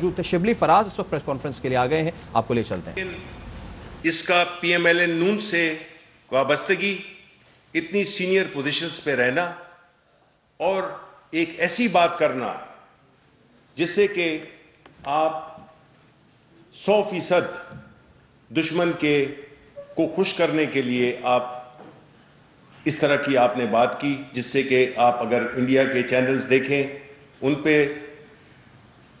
موجود تھے شبلی فراز اس وقت پریس کانفرنس کے لیے آ گئے ہیں، آپ کو لے چلتے ہیں۔ اس کا پی ایم ایل این نون سے وابستگی، اتنی سینئر پوزیشنز پہ رہنا اور ایک ایسی بات کرنا جس سے کہ آپ 100% دشمن کو خوش کرنے کے لیے آپ اس طرح کی آپ نے بات کی، جس سے کہ آپ اگر انڈیا کے چینلز دیکھیں ان پہ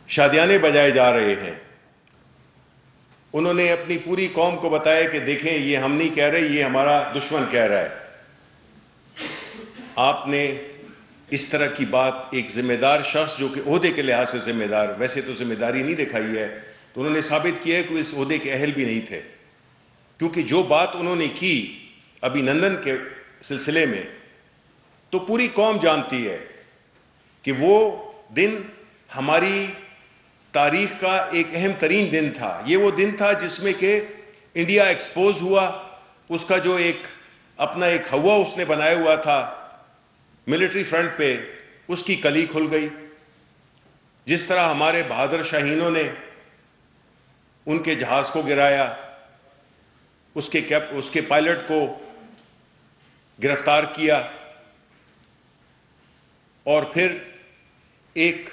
شادیانے بجائے جا رہے ہیں۔ انہوں نے اپنی پوری قوم کو بتایا کہ دیکھیں یہ ہم نہیں کہہ رہے، یہ ہمارا دشمن کہہ رہا ہے۔ آپ نے اس طرح کی بات ایک ذمہ دار شخص جو کہ عہدے کے لحاظ سے ذمہ دار، ویسے تو ذمہ داری نہیں دکھائی ہے، تو انہوں نے ثابت کیا ہے کہ اس عہدے کے اہل بھی نہیں تھے، کیونکہ جو بات انہوں نے کی ابھینندن کے سلسلے میں تو پوری قوم جانتی ہے کہ وہ دن ہماری تاریخ کا ایک اہم ترین دن تھا۔ یہ وہ دن تھا جس میں کہ انڈیا ایکسپوز ہوا، اس کا جو اپنا ایک ہوا اس نے بنایا ہوا تھا ملٹری فرنٹ پہ، اس کی کلی کھل گئی۔ جس طرح ہمارے بہادر شاہینوں نے ان کے جہاز کو گرایا، اس کے پائلٹ کو گرفتار کیا، اور پھر ایک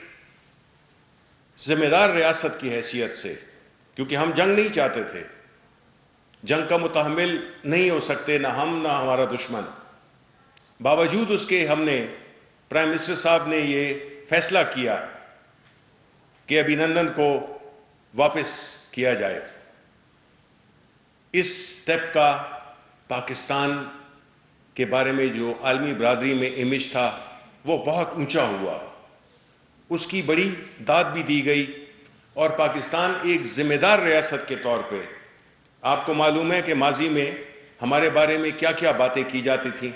ذمہ دار ریاست کی حیثیت سے، کیونکہ ہم جنگ نہیں چاہتے تھے، جنگ کا متحمل نہیں ہو سکتے نہ ہم نہ ہمارا دشمن، باوجود اس کے ہم نے پرائم منسٹر صاحب نے یہ فیصلہ کیا کہ ابھینندن کو واپس کیا جائے۔ اس سٹیپ کا پاکستان کے بارے میں جو عالمی برادری میں امیج تھا وہ بہت اونچا ہوا، اس کی بڑی داد بھی دی گئی، اور پاکستان ایک ذمہ دار ریاست کے طور پہ، آپ کو معلوم ہے کہ ماضی میں ہمارے بارے میں کیا کیا باتیں کی جاتی تھیں۔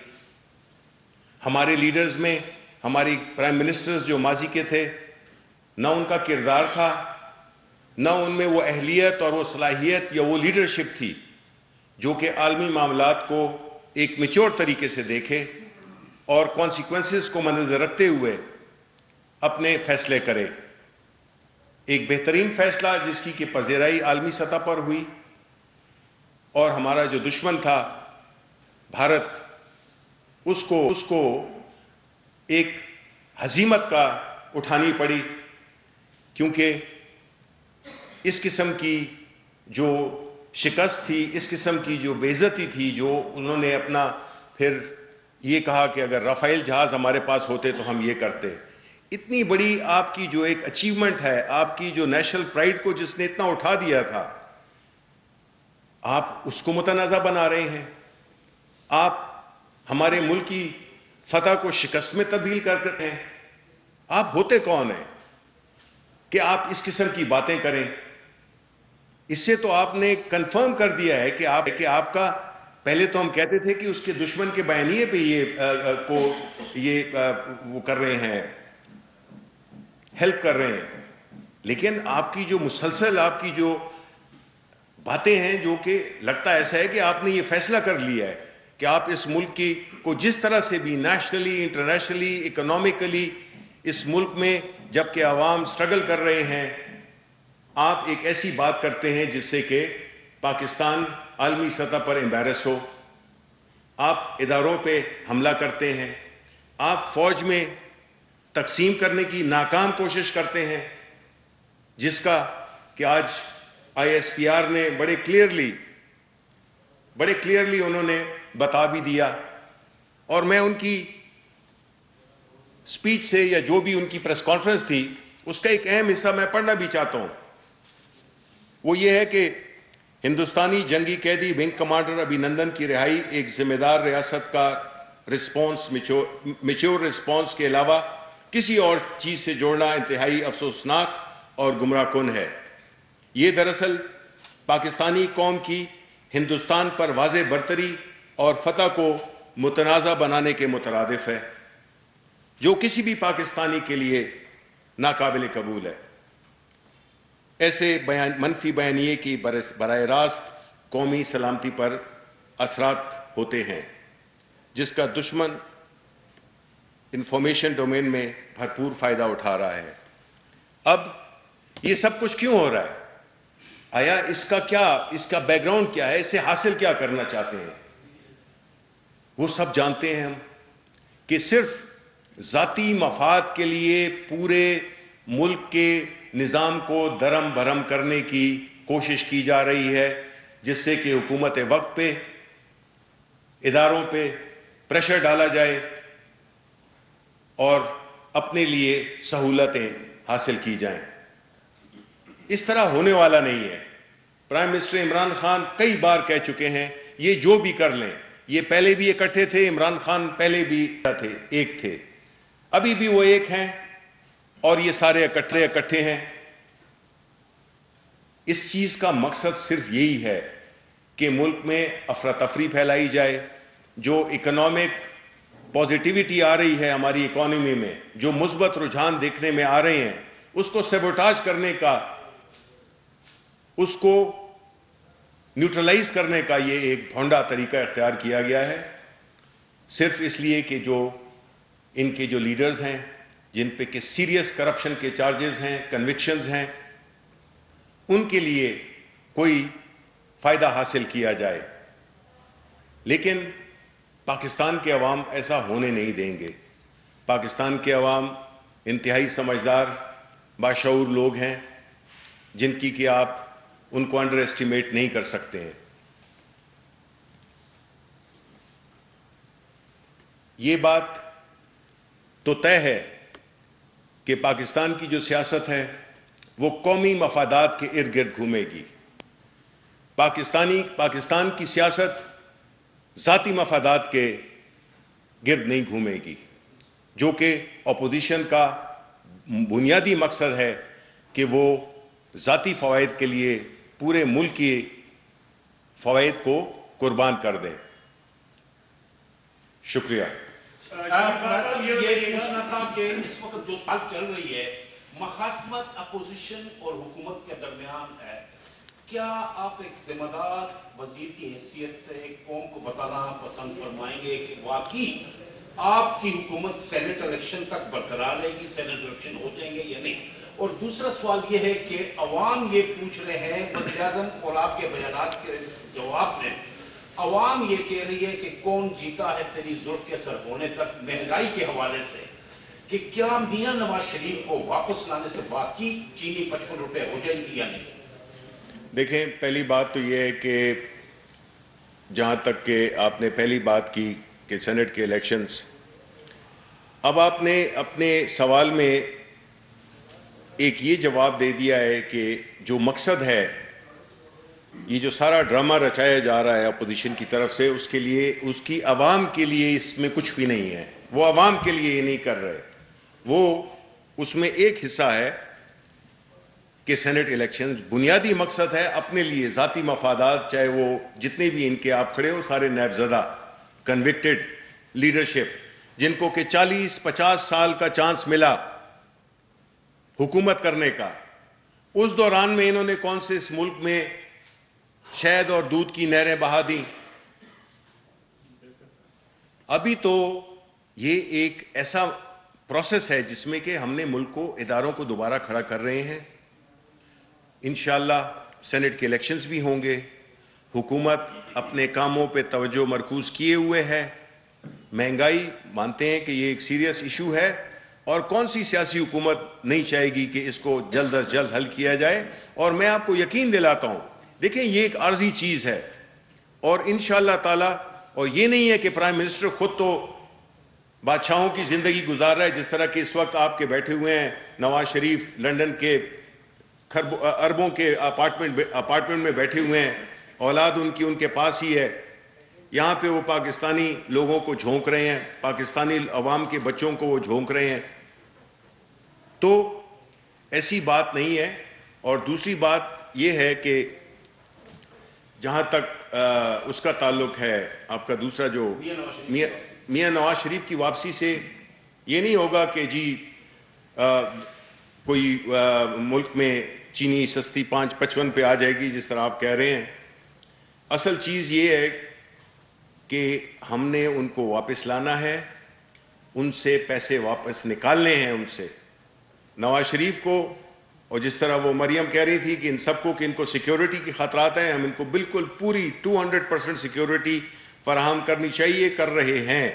ہمارے لیڈرز میں، ہماری پرائم منسٹرز جو ماضی کے تھے، نہ ان کا کردار تھا، نہ ان میں وہ اہلیت اور وہ صلاحیت یا وہ لیڈرشپ تھی جو کہ عالمی معاملات کو ایک میچور طریقے سے دیکھے اور کانسیکوینسز کو مدنظر رکھتے ہوئے اپنے فیصلے کرے۔ ایک بہترین فیصلہ جس کی کہ پذیرائی عالمی سطح پر ہوئی، اور ہمارا جو دشمن تھا بھارت، اس کو ایک ہزیمت کا اٹھانی پڑی، کیونکہ اس قسم کی جو شکست تھی، اس قسم کی جو بے عزتی تھی، جو انہوں نے اپنا پھر یہ کہا کہ اگر رافیل جہاز ہمارے پاس ہوتے تو ہم یہ کرتے۔ اتنی بڑی آپ کی جو ایک اچیومنٹ ہے، آپ کی جو نیشنل پرائیڈ کو جس نے اتنا اٹھا دیا تھا، آپ اس کو متنازع بنا رہے ہیں۔ آپ ہمارے ملک کی فتح کو شکست میں تبدیل کرتے ہیں۔ آپ ہوتے کون ہیں کہ آپ اس قسم کی باتیں کریں؟ اس سے تو آپ نے کنفرم کر دیا ہے کہ آپ کا، پہلے تو ہم کہتے تھے کہ اس کے دشمن کے بیانیے پہ وہ کر رہے ہیں، ہیلپ کر رہے ہیں، لیکن آپ کی جو مسلسل آپ کی جو باتیں ہیں، جو کہ لگتا ایسا ہے کہ آپ نے یہ فیصلہ کر لیا ہے کہ آپ اس ملک کو جس طرح سے بھی نیشنلی، انٹرنیشنلی، اکنامکلی اس ملک میں جب کہ عوام سٹرگل کر رہے ہیں، آپ ایک ایسی بات کرتے ہیں جس سے کہ پاکستان عالمی سطح پر امبیرس ہو۔ آپ اداروں پہ حملہ کرتے ہیں، آپ فوج میں تقسیم کرنے کی ناکام کوشش کرتے ہیں، جس کا کہ آج آئی ایس پی آر نے بڑے کلیئرلی انہوں نے بتا بھی دیا، اور میں ان کی سپیچ سے یا جو بھی ان کی پریس کانفرنس تھی اس کا ایک اہم حصہ میں پڑھنا بھی چاہتا ہوں۔ وہ یہ ہے کہ ہندوستانی جنگی قیدی ونگ کمانڈر ابھینندن کی رہائی ایک ذمہ دار ریاست کا رسپانس، میچور رسپانس کے علاوہ کسی اور چیز سے جوڑنا انتہائی افسوسناک اور گمراہ کن ہے۔ یہ دراصل پاکستانی قوم کی ہندوستان پر واضح برتری اور فتح کو متنازع بنانے کے مترادف ہے، جو کسی بھی پاکستانی کے لیے ناقابل قبول ہے۔ ایسے منفی بیانیے کی براہ راست قومی سلامتی پر اثرات ہوتے ہیں، جس کا دشمن انفارمیشن ڈومین میں بھرپور فائدہ اٹھا رہا ہے۔ اب یہ سب کچھ کیوں ہو رہا ہے؟ آیا اس کا بیک گراؤنڈ کیا ہے؟ اسے حاصل کیا کرنا چاہتے ہیں؟ وہ سب جانتے ہیں ہم کہ صرف ذاتی مفاد کے لیے پورے ملک کے نظام کو درم بھرم کرنے کی کوشش کی جا رہی ہے، جس سے کہ حکومت وقت پہ اداروں پہ پریشر ڈالا جائے اور اپنے لیے سہولتیں حاصل کی جائیں۔ اس طرح ہونے والا نہیں ہے۔ پرائم منسٹر عمران خان کئی بار کہہ چکے ہیں یہ جو بھی کر لیں، یہ پہلے بھی اکٹھے تھے، عمران خان پہلے بھی ایک تھے، ابھی بھی وہ ایک ہیں، اور یہ سارے اکٹھے ہیں۔ اس چیز کا مقصد صرف یہی ہے کہ ملک میں افراتفری پھیلائی جائے، جو اکنامک پازیٹیوٹی آ رہی ہے ہماری اکانومی میں، جو مثبت رجحان دیکھنے میں آ رہے ہیں، اس کو سیبوٹاج کرنے کا، اس کو نیوٹرلائز کرنے کا یہ ایک بھونڈا طریقہ اختیار کیا گیا ہے، صرف اس لیے کہ جو ان کے جو لیڈرز ہیں جن پہ کہ سیریس کرپشن کے چارجز ہیں، کنوکشنز ہیں، ان کے لیے کوئی فائدہ حاصل کیا جائے۔ لیکن پاکستان کے عوام ایسا ہونے نہیں دیں گے۔ پاکستان کے عوام انتہائی سمجھدار، باشعور لوگ ہیں، جن کی کہ آپ ان کو انڈر ایسٹیمیٹ نہیں کر سکتے ہیں۔ یہ بات تو طے ہے کہ پاکستان کی جو سیاست ہے وہ قومی مفادات کے ارد گرد گھومے گی۔ پاکستان کی سیاست ذاتی مفادات کے گرد نہیں گھومے گی، جو کہ اپوزیشن کا بنیادی مقصد ہے کہ وہ ذاتی فوائد کے لیے پورے ملک کی فوائد کو قربان کر دیں۔ شکریہ۔ یہ پوچھنا تھا کہ اس وقت جو سال چل رہی ہے، مخاصمت اپوزیشن اور حکومت کے درمیان ہے، کیا آپ ایک ذمہ دار وزیر کی حیثیت سے قوم کو بتانا پسند فرمائیں گے کہ واقعی آپ کی حکومت سینٹ الیکشن تک برقرار رہے گی، سینٹ الیکشن ہو جائیں گے یا نہیں؟ اور دوسرا سوال یہ ہے کہ عوام یہ پوچھ رہے ہیں، وزیر اعظم اور آپ کے بیانات کے جواب میں عوام یہ کہہ رہی ہے کہ کون جیتا ہے تیری زلف کے سر ہونے تک، مہنگائی کے حوالے سے، کہ کیا میاں نواز شریف کو واپس لانے سے واقعی چینی 55 روپے ہو جائے گی یا نہیں؟ دیکھیں، پہلی بات تو یہ ہے کہ جہاں تک کہ آپ نے پہلی بات کی کہ سینٹ کے الیکشنز، اب آپ نے اپنے سوال میں ایک یہ جواب دے دیا ہے کہ جو مقصد ہے، یہ جو سارا ڈرامہ رچایا جا رہا ہے اپوزیشن کی طرف سے، اس کے لیے، اس کی عوام کے لیے اس میں کچھ بھی نہیں ہے۔ وہ عوام کے لیے یہ نہیں کر رہے، وہ اس میں ایک حصہ ہے کہ سینٹ الیکشنز بنیادی مقصد ہے اپنے لیے ذاتی مفادات، چاہے وہ جتنے بھی ان کے آپ کھڑے ہو، سارے نیب زدہ کنوکٹڈ لیڈرشپ، جن کو کہ 40-50 سال کا چانس ملا حکومت کرنے کا، اس دوران میں انہوں نے کون سے اس ملک میں شہد اور دودھ کی نہریں بہا دیں؟ ابھی تو یہ ایک ایسا پروسیس ہے جس میں کہ ہم نے ملک کو، اداروں کو دوبارہ کھڑا کر رہے ہیں۔ انشاءاللہ سینٹ کے الیکشنز بھی ہوں گے، حکومت اپنے کاموں پہ توجہ مرکوز کیے ہوئے ہے۔ مہنگائی مانتے ہیں کہ یہ ایک سیریس ایشو ہے، اور کون سی سیاسی حکومت نہیں چاہے گی کہ اس کو جلد از جلد حل کیا جائے۔ اور میں آپ کو یقین دلاتا ہوں، دیکھیں یہ ایک عارضی چیز ہے، اور انشاءاللہ تعالی، اور یہ نہیں ہے کہ پرائم منسٹر خود تو بادشاہوں کی زندگی گزار رہا ہے، جس طرح کہ اس وقت آپ کے بیٹھے ہوئے ہیں نواز شریف لنڈن کے اربوں کے اپارٹمنٹ میں بیٹھے ہوئے ہیں، اولاد ان کے پاس ہی ہے، یہاں پہ وہ پاکستانی لوگوں کو جھونک رہے ہیں، پاکستانی عوام کے بچوں کو وہ جھونک رہے ہیں۔ تو ایسی بات نہیں ہے۔ اور دوسری بات یہ ہے کہ جہاں تک اس کا تعلق ہے، آپ کا دوسرا جو میاں نواز شریف کی واپسی سے، یہ نہیں ہوگا کہ جی کوئی ملک میں چینی سستی 5.55 پہ آ جائے گی جس طرح آپ کہہ رہے ہیں۔ اصل چیز یہ ہے کہ ہم نے ان کو واپس لانا ہے، ان سے پیسے واپس نکالنے ہیں ان سے۔ نواز شریف کو اور جس طرح وہ مریم کہہ رہی تھی کہ ان سب کو کہ ان کو سیکیورٹی کی خطرات ہیں، ہم ان کو بالکل پوری 200% سیکیورٹی فراہم کرنی چاہیے، کر رہے ہیں۔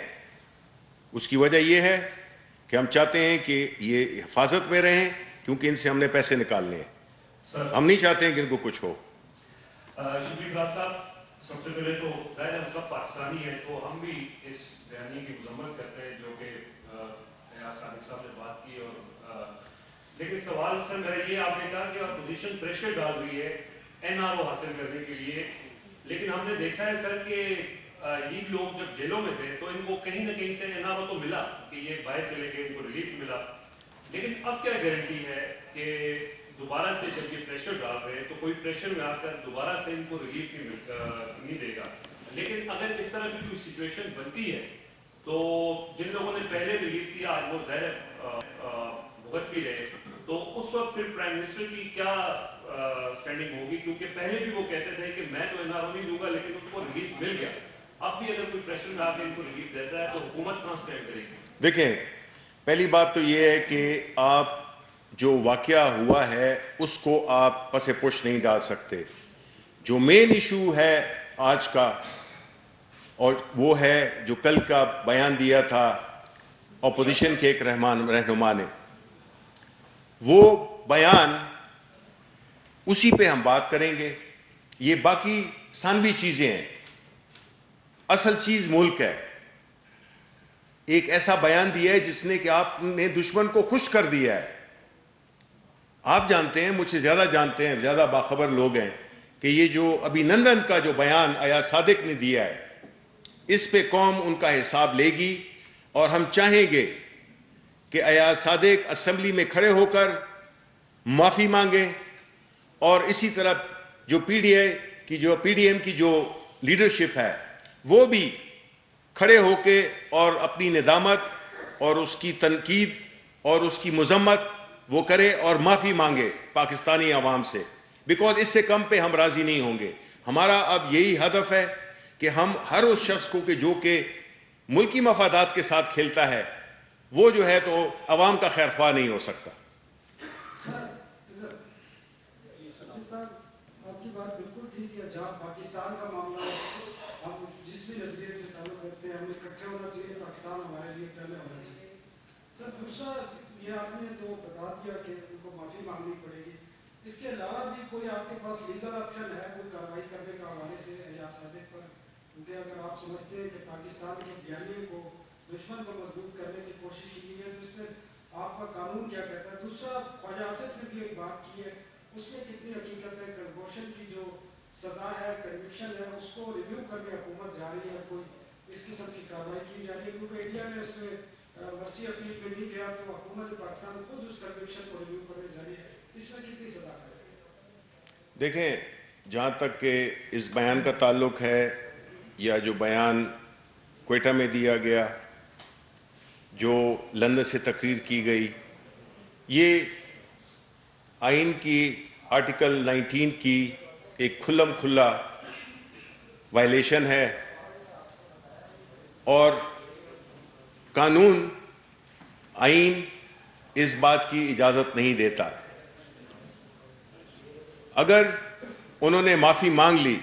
اس کی وجہ یہ ہے کہ ہم چاہتے ہیں کہ یہ حفاظت میں رہیں، کیونکہ ان سے ہم نے پیسے نکالنے ہیں، ہم نہیں چاہتے ہیں کہ ان کو کچھ ہو۔ شبیر راز صاحب، سب سے پہلے تو ظاہر ہم سب پاکستانی ہیں، تو ہم بھی اس بیانیے کی مذمت کرتے ہیں جو کہ ایاز صادق صاحب نے بات کی، اور لیکن سوال سر میرا یہ، آپ نے کہا کہ اپوزیشن پریشر ڈال رہی ہے NRO حاصل کرنے کے لیے، لیکن ہم نے دیکھا ہے سر کہ یہ لوگ جب جیلوں میں تھے تو ان کو کہیں نہ کہیں سے NRO تو ملا کہ یہ باہر چلے گئے، ان کو ریلیف ملا، لیکن اب کیا گارنٹی ہے کہ دوبارہ سے جب یہ پریشر ڈال رہے ہیں تو کوئی پریشر میں آ کر دوبارہ سے ان کو ریلیف نہیں دے گا؟ لیکن اگر اس طرح کی کوئی سچویشن بنتی ہے تو جن لوگوں نے پہلے ریلیف دیا آج وہ ظاہر بھگت بھی رہے، تو اس وقت پھر پرائم منسٹر کی کیا سٹینڈنگ ہوگی؟ کیونکہ پہلے بھی وہ کہتے تھے کہ میں تو NRO نہیں دوں گا، لیکن ان کو ریلیف مل گیا، اب بھی اگر کوئی پریشر میں آ کے ان کو ریلیف دیتا ہے تو حکومت کہاں سٹینڈ کرے گی؟ دیکھیں، پہلی بات تو یہ ہے کہ آپ جو واقعہ ہوا ہے اس کو آپ پس پش نہیں ڈال سکتے۔ جو مین ایشو ہے آج کا، اور وہ ہے جو کل کا بیان دیا تھا اپوزیشن کے ایک رہنما نے، وہ بیان اسی پہ ہم بات کریں گے۔ یہ باقی ثانوی چیزیں ہیں، اصل چیز ملک ہے۔ ایک ایسا بیان دیا ہے جس نے کہ آپ نے دشمن کو خوش کر دیا ہے۔ آپ جانتے ہیں، مجھ سے زیادہ جانتے ہیں، زیادہ باخبر لوگ ہیں کہ یہ جو ابھی نندن کا جو بیان ایاز صادق نے دیا ہے، اس پہ قوم ان کا حساب لے گی، اور ہم چاہیں گے کہ ایاز صادق اسمبلی میں کھڑے ہو کر معافی مانگیں، اور اسی طرح جو پی ڈی ایم کی جو لیڈرشپ ہے وہ بھی کھڑے ہو کے اور اپنی ندامت اور اس کی تنقید اور اس کی مذمت وہ کرے اور معافی مانگے پاکستانی عوام سے، بیکاز اس سے کم پہ ہم راضی نہیں ہوں گے۔ ہمارا اب یہی ہدف ہے کہ ہم ہر اس شخص کو کہ جو کہ ملکی مفادات کے ساتھ کھیلتا ہے، وہ جو ہے تو عوام کا خیر خواہ نہیں ہو سکتا۔ آپ کی بات بالکل ٹھیک ہے، جہاں پاکستان کا معاملہ ہے، ہم جس بھی نظریے سے تعلق کرتے ہیں، ہمیں اکٹھے ہونا چاہیے، پاکستان ہمارے لیے پہلے ہونا چاہیے۔ سر دوسرا یہ آپ نے تو بتا دیا کہ ان کو معافی مانگنی پڑے گی، اس کے علاوہ بھی کوئی آپ کے پاس لیگل آپشن ہے کوئی کارروائی کرنے کا حوالے سے ایاز صادق پر؟ کیونکہ اگر آپ سمجھتے ہیں کہ پاکستان کے بیانیے کو دشمن کو مضبوط کرنے کی کوشش کی ہے تو اس میں آپ کا قانون کیا کہتا ہے؟ دوسرا خواجہ آصف نے بھی ایک بات کی ہے، اس میں کتنی حقیقت ہے؟ کنورشن کی جو سزا ہے، کنوکشن ہے، اس کو ریویو کرنے حکومت جا رہی ہے، کوئی اس قسم کی کارروائی کی جا رہی ہے؟ کیونکہ انڈیا نے اس میں مرسی اپیل پہ نہیں گیا، تو حکومت پاکستان خود اس کنوکشن کو ریویو کرنے جا رہی ہے، اس میں کتنی سزا کرے گی؟ دیکھیں، جہاں تک کہ اس بیان کا تعلق ہے، یا جو بیان کوئٹہ میں دیا گیا، جو لندن سے تقریر کی گئی، یہ آئین کی آرٹیکل 19 کی ایک کھلم کھلا وائلیشن ہے، اور قانون آئین اس بات کی اجازت نہیں دیتا۔ اگر انہوں نے معافی مانگ لی،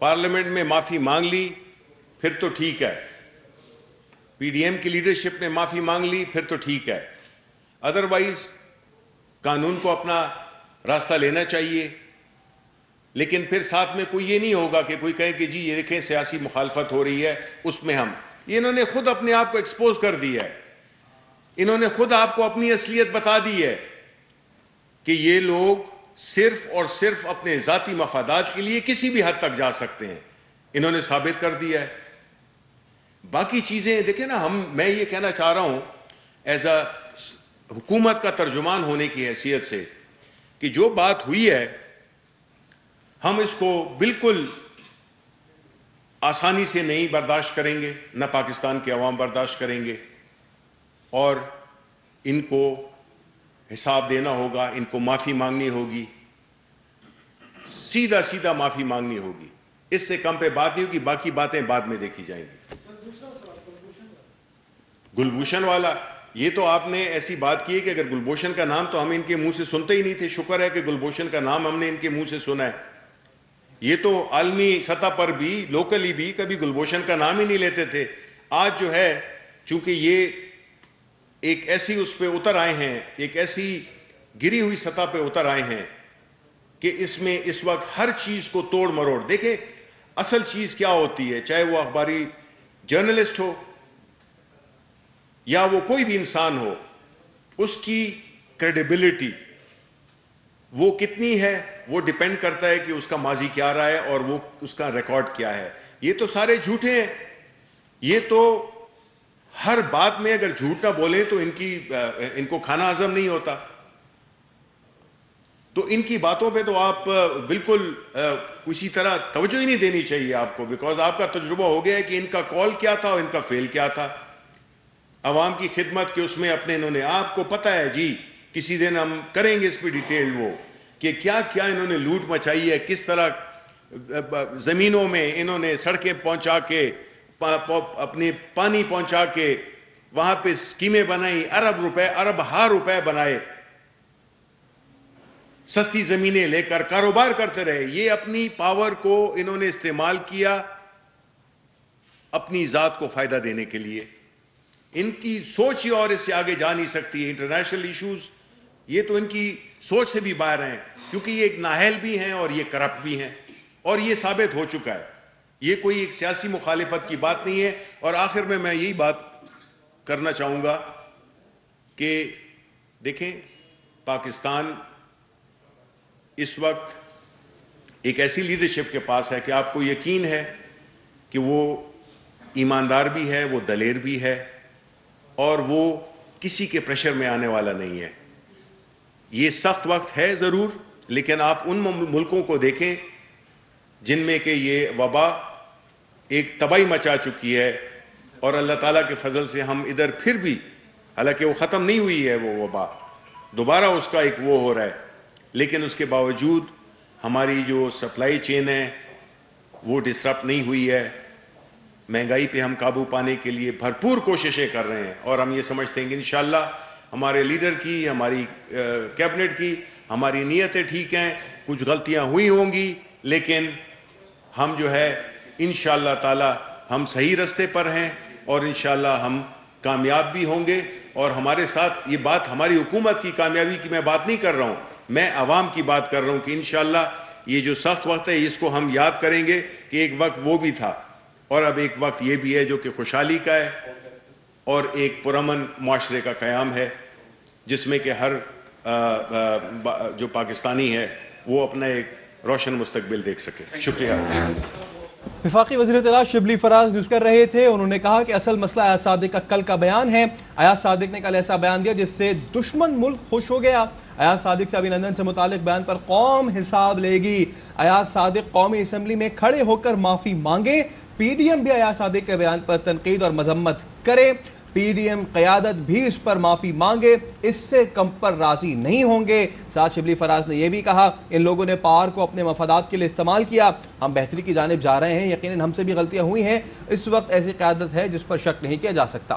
پارلیمنٹ میں معافی مانگ لی، پھر تو ٹھیک ہے، پی ڈی ایم کی لیڈرشپ نے معافی مانگ لی، پھر تو ٹھیک ہے، ادروائز قانون کو اپنا راستہ لینا چاہیے۔ لیکن پھر ساتھ میں کوئی یہ نہیں ہوگا کہ کوئی کہے کہ جی یہ دیکھیں سیاسی مخالفت ہو رہی ہے، اس میں یہ انہوں نے خود اپنے آپ کو ایکسپوز کر دیا ہے، انہوں نے خود آپ کو اپنی اصلیت بتا دی ہے کہ یہ لوگ صرف اور صرف اپنے ذاتی مفادات کے لیے کسی بھی حد تک جا سکتے ہیں، انہوں نے ثابت کر دیا ہے۔ باقی چیزیں دیکھیں نا، میں یہ کہنا چاہ رہا ہوں ایز اے حکومت کا ترجمان ہونے کی حیثیت سے کہ جو بات ہوئی ہے ہم اس کو بالکل آسانی سے نہیں برداشت کریں گے، نہ پاکستان کے عوام برداشت کریں گے، اور ان کو حساب دینا ہوگا، ان کو معافی مانگنی ہوگی، سیدھا معافی مانگنی ہوگی، اس سے کم پہ بات نہیں ہوگی، باقی باتیں بعد میں دیکھی جائیں گی۔ گلبھوشن والا یہ تو آپ نے ایسی بات کی ہے کہ اگر گلبھوشن کا نام تو ہم ان کے منہ سے سنتے ہی نہیں تھے. شکر ہے کہ گلبھوشن کا نام ہم نے ان کے منہ سے سنا ہے. یہ تو عالمی سطح پر بھی, لوکلی بھی کبھی گلبھوشن کا نام ہی نہیں لیتے تھے. آج جو ہے چونکہ یہ ایک ایسی اس پہ اتر آئے ہیں, ایک ایسی گری ہوئی سطح پہ اتر آئے ہیں کہ اس میں اس وقت ہر چیز کو توڑ مروڑ. دیکھیں اصل چیز کیا ہوتی ہے, چاہے وہ اخباری جرنلسٹ ہو یا وہ کوئی بھی انسان ہو, اس کی کریڈیبلٹی وہ کتنی ہے وہ ڈیپینڈ کرتا ہے کہ اس کا ماضی کیا رہا ہے اور وہ اس کا ریکارڈ کیا ہے. یہ تو سارے جھوٹے ہیں. یہ تو ہر بات میں اگر جھوٹ نہ بولیں تو ان کو کھانا ہضم نہیں ہوتا. تو ان کی باتوں پہ تو آپ بالکل کسی طرح توجہ ہی نہیں دینی چاہیے آپ کو, بیکاز آپ کا تجربہ ہو گیا ہے کہ ان کا کال کیا تھا اور ان کا فیل کیا تھا. عوام کی خدمت کے اس میں اپنے انہوں نے, آپ کو پتہ ہے جی, کسی دن ہم کریں گے اس پہ ڈیٹیل وہ کہ کیا کیا انہوں نے لوٹ مچائی ہے, کس طرح زمینوں میں انہوں نے سڑکیں پہنچا کے, اپنے پانی پہنچا کے وہاں پہ اسکیمیں بنائی, ارب ہا روپے بنائے, سستی زمینیں لے کر کاروبار کرتے رہے. یہ اپنی پاور کو انہوں نے استعمال کیا اپنی ذات کو فائدہ دینے کے لیے. ان کی سوچ ہی اور اس سے آگے جا نہیں سکتی. انٹرنیشنل ایشوز یہ تو ان کی سوچ سے بھی باہر ہیں, کیونکہ یہ ایک نااہل بھی ہیں اور یہ کرپٹ بھی ہیں, اور یہ ثابت ہو چکا ہے. یہ کوئی ایک سیاسی مخالفت کی بات نہیں ہے. اور آخر میں یہی بات کرنا چاہوں گا کہ دیکھیں پاکستان اس وقت ایک ایسی لیڈرشپ کے پاس ہے کہ آپ کو یقین ہے کہ وہ ایماندار بھی ہے, وہ دلیر بھی ہے, اور وہ کسی کے پریشر میں آنے والا نہیں ہے. یہ سخت وقت ہے ضرور, لیکن آپ ان ملکوں کو دیکھیں جن میں کہ یہ وبا ایک تباہی مچا چکی ہے, اور اللہ تعالیٰ کے فضل سے ہم ادھر پھر بھی, حالانکہ وہ ختم نہیں ہوئی ہے وہ وبا, دوبارہ اس کا ایک وہ ہو رہا ہے, لیکن اس کے باوجود ہماری جو سپلائی چین ہے وہ ڈسٹرپ نہیں ہوئی ہے. مہنگائی پہ ہم قابو پانے کے لیے بھرپور کوششیں کر رہے ہیں, اور ہم یہ سمجھتے ہیں کہ انشاءاللہ ہمارے لیڈر کی, ہماری کیبنٹ کی, ہماری نیتیں ٹھیک ہیں. کچھ غلطیاں ہوئی ہوں گی, لیکن ہم جو ہے انشاءاللہ تعالی ہم صحیح رستے پر ہیں, اور انشاءاللہ ہم کامیاب بھی ہوں گے. اور ہمارے ساتھ یہ بات ہماری حکومت کی کامیابی کی میں بات نہیں کر رہا ہوں, میں عوام کی بات کر رہا ہوں کہ انشاءاللہ یہ جو سخت وقت ہے اس کو ہم یاد کریں گے کہ ایک وقت وہ بھی تھا, اور اب ایک وقت یہ بھی ہے جو کہ خوشحالی کا ہے, اور ایک پرامن معاشرے کا قیام ہے, جس میں کہ ہر جو پاکستانی ہے وہ اپنا ایک روشن مستقبل دیکھ سکے. شکریہ. وفاقی وزیر اطلاع شبلی فراز نیوز کر رہے تھے. انہوں نے کہا کہ اصل مسئلہ ایاز صادق کا کل کا بیان ہے. ایاز صادق نے کل ایسا بیان دیا جس سے دشمن ملک خوش ہو گیا. ایاز صادق سے ابھینندن سے متعلق بیان پر قوم حساب لے گی. ایاز صادق قومی اسمبلی میں کھڑے ہو کر معافی مانگے. پی ڈی ایم بھی ایاز صادق کے بیان پر تنقید اور مذمت کرے. پی ڈی ایم قیادت بھی اس پر معافی مانگے, اس سے کم پر راضی نہیں ہوں گے. ساتھ شبلی فراز نے یہ بھی کہا ان لوگوں نے پاور کو اپنے مفادات کے لیے استعمال کیا. ہم بہتری کی جانب جا رہے ہیں, یقیناً ہم سے بھی غلطیاں ہوئی ہیں. اس وقت ایسی قیادت ہے جس پر شک نہیں کیا جا سکتا.